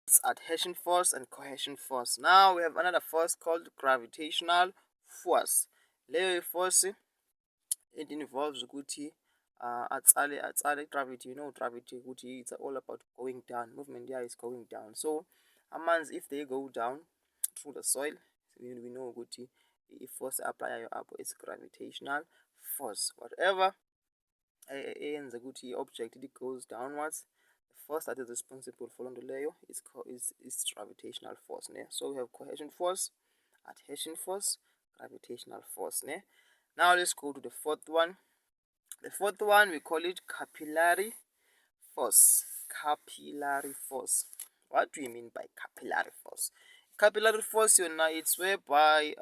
It's adhesion force and cohesion force. Now we have another force called gravitational force. Leyo force it involves ukuthi atsale gravity. You know gravity ukuthi it's all about going down. Movement here is going down. So amanzi if they go down through the soil, we know ukuthi force apply up is gravitational force. Whatever eyenza ukuthi object it goes downwards, the force that is responsible for lonto leyo is gravitational force, ne? So we have cohesion force, adhesion force, gravitational force, ne? Now let's go to the fourth one. The fourth one we call it capillary force. Capillary force. What do you mean by capillary force? Capillary force, it's whereby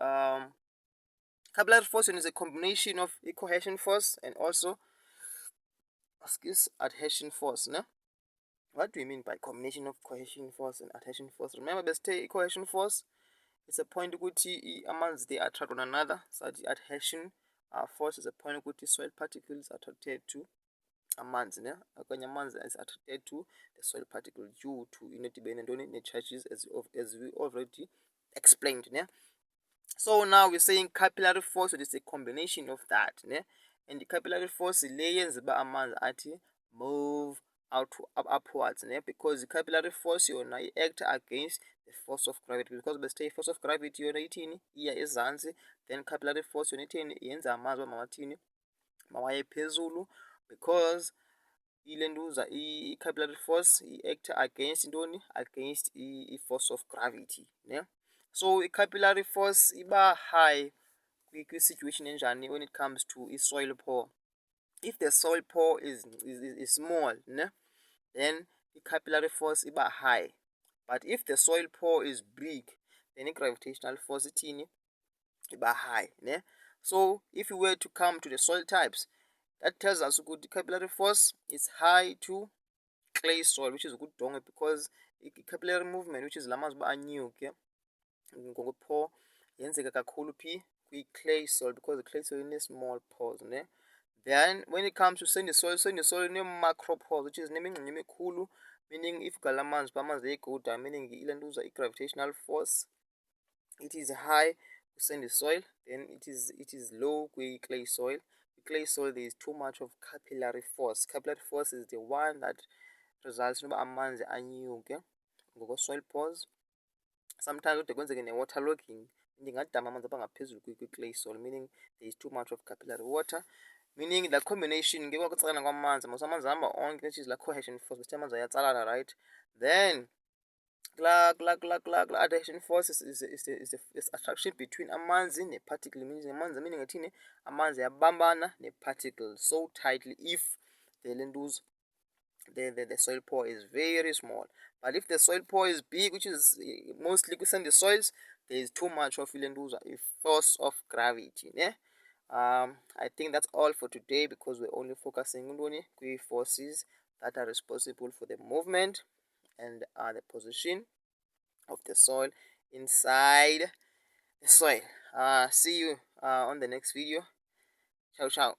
capillary force is a combination of a cohesion force and also adhesion force, no? What do we mean by combination of cohesion force and adhesion force? Remember, the cohesion force it's a point ukuthi amanzi they attract one another. So the adhesion force is a point ukuthi soil particles are attracted to amanzi, ne? Okanye amanzi is attracted to the soil particle due to the charges as we already explained, ne? So now we're saying capillary force, so it's a combination of that, ne? And the capillary force layers ba amanzi ati move upwards, ne? Because the capillary force act against the force of gravity, because bese force of gravity ithini iya ezantsi, then capillary force ithini yenza amanzi mamathini mawaye phezulu, because ilentuza i-capillary force i-act against intoni, against i-force of gravity, ne? So i-capillary force iba high kwi-situation enjani when it comes to i-soil pore. If the soil pore is small, ne, then the capillary force iba high. But if the soil pore is big, then the gravitational force ithini iba high, ne? So if we were to come to the soil types, that tells us good the capillary force is high to clay soil, which is good donge, because capillary movement, which is lamanzi ba anyuke ngokwe-pore yenzeka kakhulu phi kwi-clay soil, because the clay soil ine-small pores, ne? Then when it comes to sandy soil ine-macro pores, which is nemingxunya emikhulu, meaning if ugala amanzi they go down, meaning ilentuza i-gravitational force it is high with sandy soil, then it is low with clay soil. With clay soil there is too much of capillary force. Capillary force is the one that results in amanzi anyuke ngokwe-soil pores. Sometimes kude kwenzeke ne-waterlogging, ingadama amanzi abangaphezulu kwi-clay soil, meaning there is too much of capillary water, meaning the combination ngeke kwatsalana kwamanzi, mos amanzi ahamba onke, which is la cohesion force, bese amanzi ayatsalana, right? Then kula adhesion force is attraction between amanzi ne-particle, meaning amanzi meaning ethini amanzi ayabambana ne-particle so tightly if the soil pore is very small. But if the soil pore is big, which is mostly sandy soils, there is too much of a force of gravity, ne? I think that's all for today, because we're only focusing on the forces that are responsible for the movement and the position of the soil inside the soil. See you on the next video. Ciao ciao.